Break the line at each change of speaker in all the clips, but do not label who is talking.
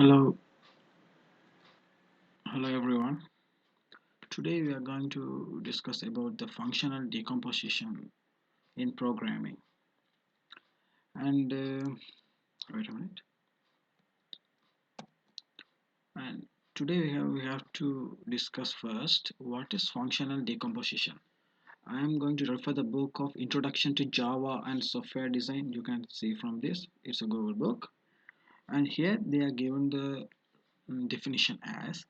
Hello, hello everyone. Today we are going to discuss about the functional decomposition in programming. And wait a minute. And today we have to discuss first what is functional decomposition. I am going to refer the book of Introduction to Java and Software Design. You can see from this. It's a Google book, and here they are given the definition as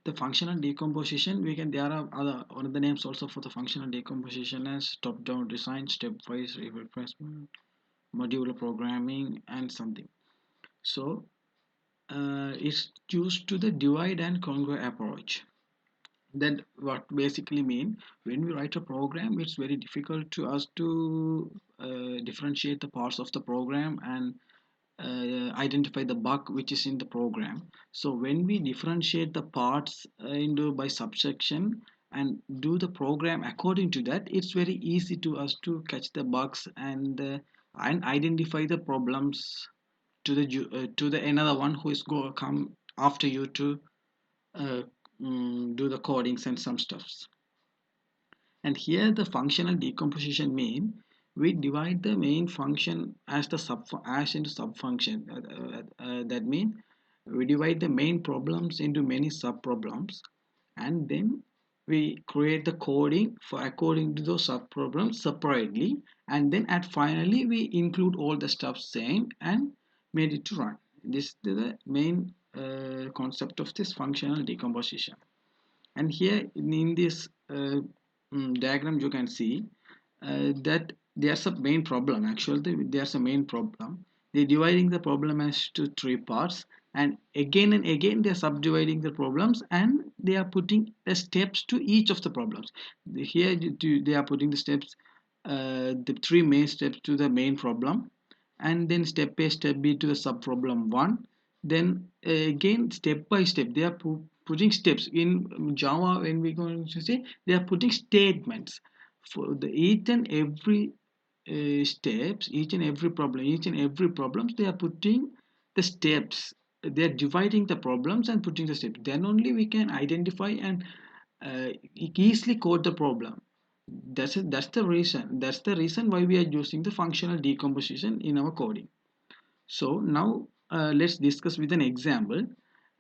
the functional decomposition. We can there are other one of the names also for the functional decomposition as top-down design, stepwise replacement, modular programming, and something. So it's used to the divide and conquer approach. Then what basically mean, when we write a program, it's very difficult to us to differentiate the parts of the program and identify the bug which is in the program. So when we differentiate the parts into by subsection and do the program according to that, it's very easy to us to catch the bugs and identify the problems to the another one who is go come after you to uh, do the codings and some stuffs. And here the functional decomposition mean we divide the main function as the sub as into sub function. That mean we divide the main problems into many sub problems, and then we create the coding for according to those sub problems separately, and then at finally we include all the stuff same and made it to run. This is the main concept of this functional decomposition. And here in this diagram you can see that there's a main problem. Actually there's a main problem. They're dividing the problem as to three parts, and again they're subdividing the problems, and they are putting the steps to each of the problems. Here they are putting the steps, the three main steps to the main problem, and then step A, step B to the sub problem 1. Then again step by step they are putting steps. In Java, when we going to say, they are putting statements for the each and every steps, each and every problems they are putting the steps. They are dividing the problems and putting the steps. Then only we can identify and easily code the problem. That's the reason why we are using the functional decomposition in our coding. So now let's discuss with an example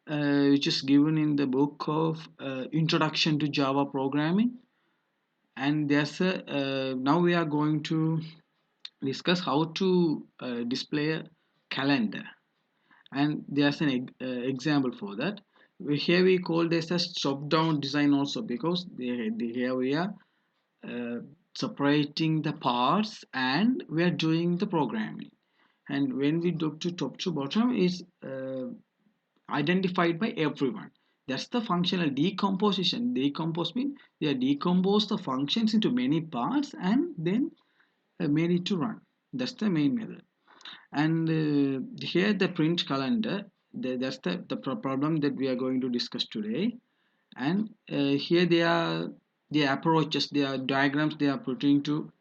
which is given in the book of Introduction to Java Programming. And there's a now we are going to discuss how to display a calendar, and there's an example for that. Here we call this as top down design also, because here we are uh, separating the parts and we are doing the programming. And when we look to top to bottom is identified by everyone. That's the functional decomposition. Decompose means they decompose the functions into many parts and then made it to run. That's the main method. And here the print calendar, that's the problem that we are going to discuss today. And here they are the approaches, they are diagrams they are putting to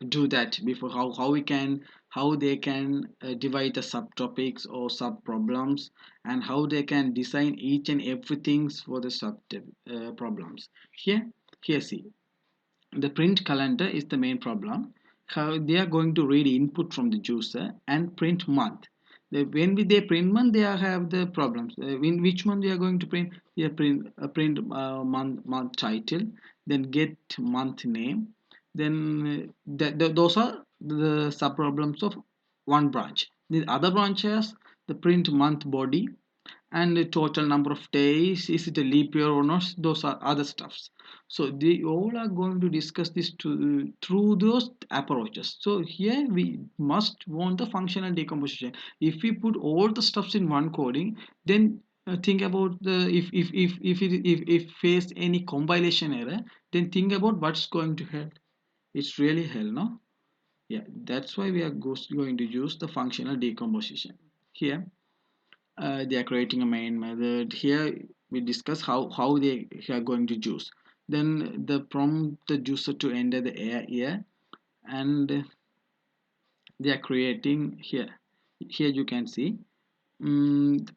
do that before, how we can, how they can divide the subtopics or sub problems, and how they can design each and everything for the sub problems. Here see, the print calendar is the main problem. How they are going to read input from the user and print month. When they print month, they have the problems. In which month they are going to print? They print month title, then get month name. Then those are the sub problems of one branch. The other branch has the print month body and the total number of days, is it a leap year or not, those are other stuffs. So they all are going to discuss this through those approaches. So here we must want the functional decomposition. If we put all the stuffs in one coding, then think about the, if face any compilation error, then think about what's going to hell. It's really hell, no? Yeah, that's why we are going to use the functional decomposition. Here they are creating a main method. Here we discuss how they are going to use. Then the prompt the user to enter the year, and they are creating here. Here you can see mm,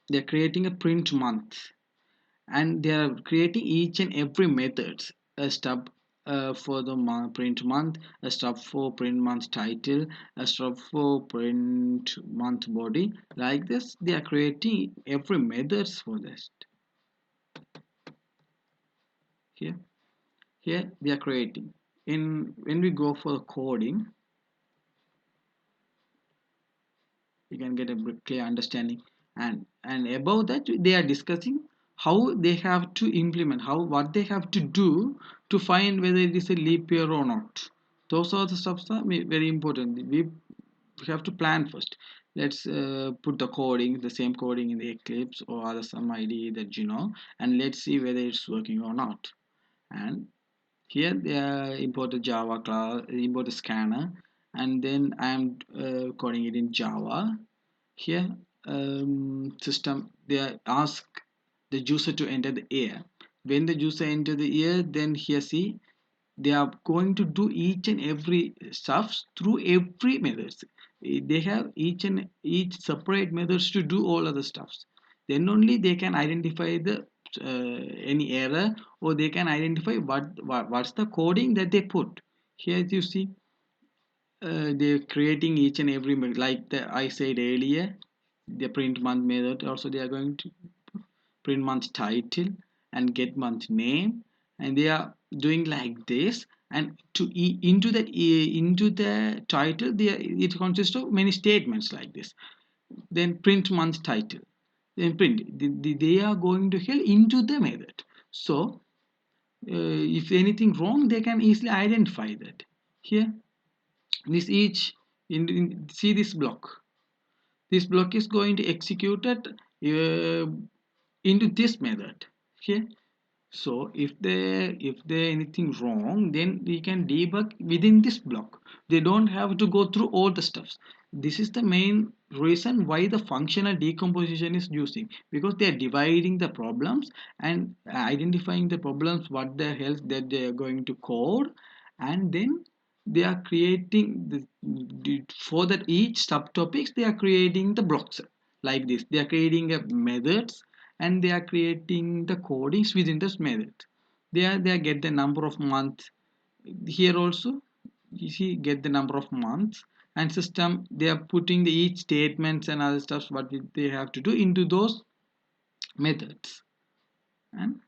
they're creating a print month, and they are creating each and every methods, a stub for the print month, a stub for print month title, a stub for print month body. Like this they are creating every methods for this. Here here they are creating. In when we go for the coding, you can get a clear understanding. And above that they are discussing how they have to implement, how what they have to do to find whether it is a leap year or not. Those are the stuff that are very important. We have to plan first. Let's put the coding, the same coding in the Eclipse or other some IDE that you know, and let's see whether it's working or not. And here they are import a Java class, import a scanner, and then I'm coding it in Java. Here system they ask the user to enter the year. When the user enter the year, then here see they are going to do each and every stuff through every methods. They have each separate methods to do all other stuffs. Then only they can identify the any error, or they can identify what's the coding that they put. Here you see they're creating each and every like I said earlier, the print month method also they are going to print month title and get month name, and they are doing like this. And to into that into the title it consists of many statements like this. Then print month title, then print they are going to hell into the method. So if anything wrong they can easily identify that. Here this each see this block is going to execute it into this method here. So if there anything wrong, then we can debug within this block. They don't have to go through all the steps. This is the main reason why the functional decomposition is using, because they are dividing the problems and identifying the problems what the hell that they are going to code, and then they are creating for that each subtopics they are creating the blocks like this. They are creating a methods, and they are creating the codings within this method. They get the number of months. Here also you see get the number of months, and system they are putting the each statements and other stuff what they have to do into those methods. And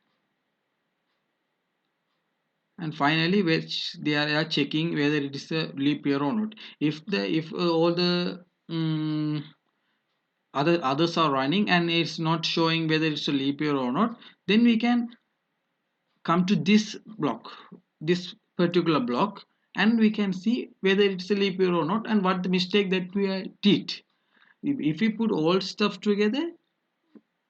and finally which they are checking whether it is a leap year or not. If all the others are running and it's not showing whether it's a leap year or not, then we can come to this block, this particular block, and we can see whether it's a leap year or not and what the mistake that we did. If we put all stuff together,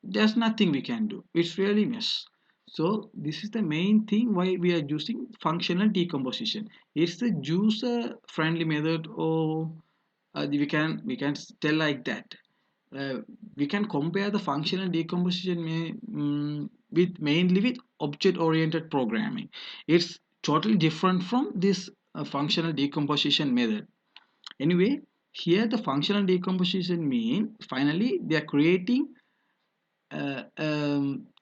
there's nothing we can do. It's really mess. So this is the main thing why we are using functional decomposition. It's the user friendly method, or we can tell like that. uh, we can compare the functional decomposition with mainly with object oriented programming. It's totally different from this functional decomposition method. Anyway, here the functional decomposition mean finally they are creating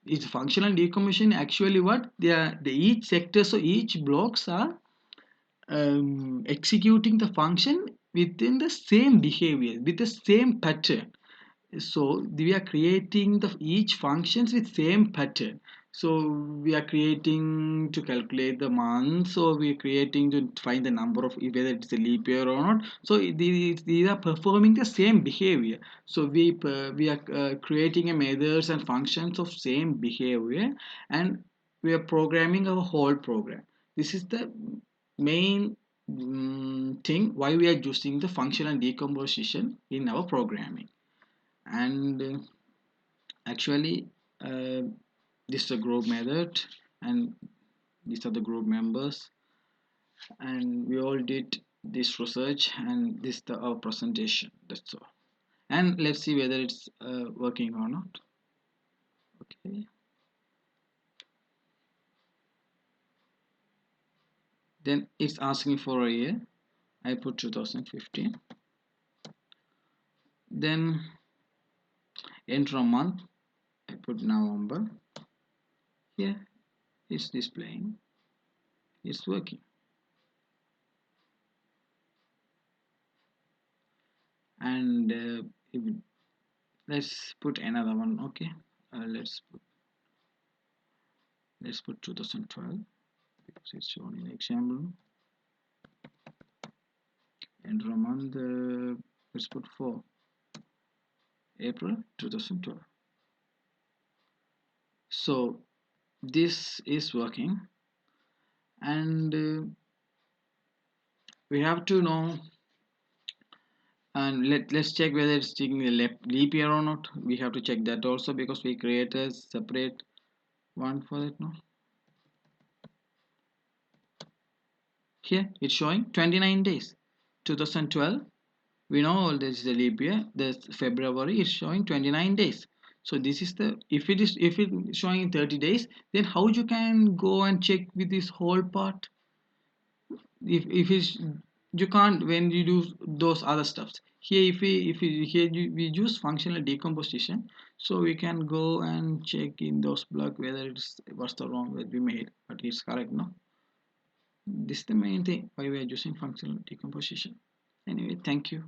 it's functional decomposition. Actually what they are, the each sector, so each blocks are executing the function within the same behavior with the same pattern. So we are creating the each functions with same pattern. So we are creating to calculate the months, or we are creating to find the number of whether it's a leap year or not. So these are performing the same behavior. So we are creating a methods and functions of same behavior, and we are programming our whole program. This is the main thing why we are using the functional decomposition in our programming. And actually uh, this is a group method, and these are the group members, and we all did this research, and this is our presentation. That's all. And let's see whether it's working or not. Okay, then it's asking for a year. I put 2015. Then enter a month. I put November. Here it's displaying, it's working. And if, let's put another one. Okay, let's put 2012 because it's shown in example. Enter a month. Let's put 4 April 2012. So this is working, and we have to know, and let's check whether it's taking a leap year or not. We have to check that also because we create a separate one for that. No, here it's showing 29 days. 2012, we know this is a leap year. This February is showing 29 days. So this is the, if it's showing 30 days, then how you can go and check with this whole part? If it's, you can't when you do those other stuffs. Here if we here we use functional decomposition, so we can go and check in those block whether it's what's the wrong that we made, but it's correct. No, this is the main thing why we are using functional decomposition. Anyway, thank you.